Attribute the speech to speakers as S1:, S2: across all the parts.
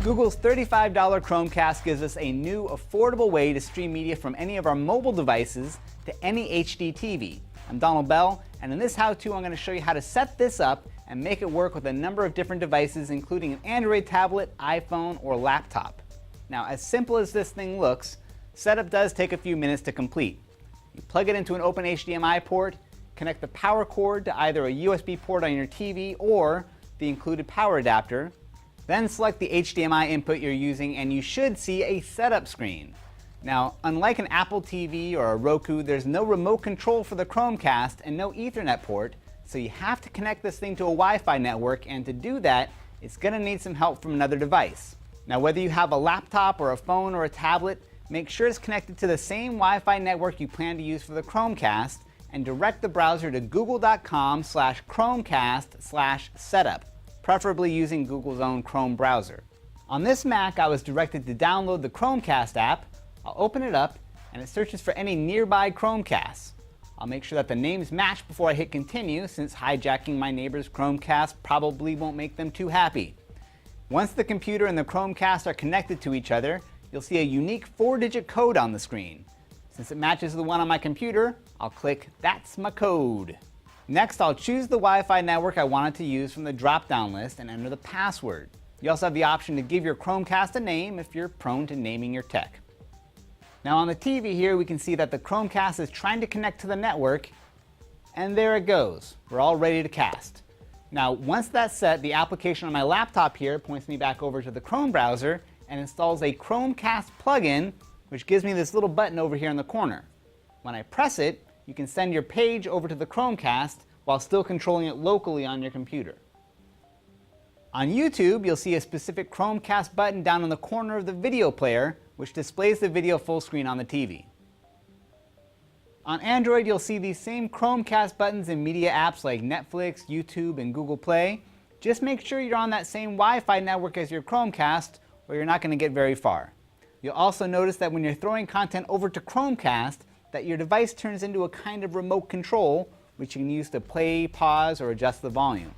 S1: Google's $35 Chromecast gives us a new, affordable way to stream media from any of our mobile devices to any HD TV. I'm Donald Bell, and in this how-to I'm going to show you how to set this up and make it work with a number of different devices, including an Android tablet, iPhone, or laptop. Now, as simple as this thing looks, setup does take a few minutes to complete. You plug it into an open HDMI port, connect the power cord to either a USB port on your TV or the included power adapter, then select the HDMI input you're using and you should see a setup screen. Now, unlike an Apple TV or a Roku, there's no remote control for the Chromecast and no Ethernet port, so you have to connect this thing to a Wi-Fi network, and to do that, it's going to need some help from another device. Now, whether you have a laptop or a phone or a tablet, make sure it's connected to the same Wi-Fi network you plan to use for the Chromecast, and direct the browser to google.com/chromecast/setup, preferably using Google's own Chrome browser. On this Mac, I was directed to download the Chromecast app. I'll open it up, and it searches for any nearby Chromecasts. I'll make sure that the names match before I hit continue, since hijacking my neighbor's Chromecast probably won't make them too happy. Once the computer and the Chromecast are connected to each other, you'll see a unique 4-digit code on the screen. Since it matches the one on my computer, I'll click "That's my code." Next, I'll choose the Wi-Fi network I wanted to use from the drop-down list and enter the password. You also have the option to give your Chromecast a name if you're prone to naming your tech. Now on the TV here, we can see that the Chromecast is trying to connect to the network, and there it goes. We're all ready to cast. Now, once that's set, the application on my laptop here points me back over to the Chrome browser and installs a Chromecast plugin, which gives me this little button over here in the corner. When I press it, you can send your page over to the Chromecast while still controlling it locally on your computer. On YouTube, you'll see a specific Chromecast button down in the corner of the video player, which displays the video full screen on the TV. On Android, you'll see these same Chromecast buttons in media apps like Netflix, YouTube, and Google Play. Just make sure you're on that same Wi-Fi network as your Chromecast, or you're not going to get very far. You'll also notice that when you're throwing content over to Chromecast, that your device turns into a kind of remote control, which you can use to play, pause, or adjust the volume.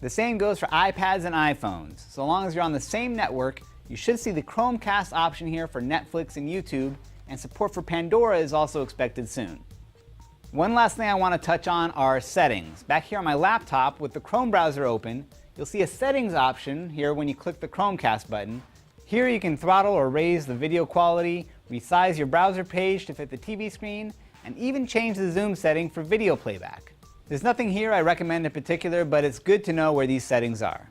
S1: The same goes for iPads and iPhones. So long as you're on the same network, you should see the Chromecast option here for Netflix and YouTube, and support for Pandora is also expected soon. One last thing I want to touch on are settings. Back here on my laptop with the Chrome browser open, you'll see a settings option here when you click the Chromecast button. Here you can throttle or raise the video quality, resize your browser page to fit the TV screen, and even change the zoom setting for video playback. There's nothing here I recommend in particular, but it's good to know where these settings are.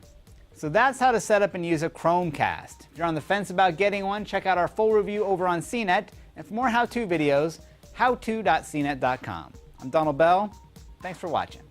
S1: So that's how to set up and use a Chromecast. If you're on the fence about getting one, check out our full review over on CNET, and for more how-to videos, howto.cnet.com. I'm Donald Bell. Thanks for watching.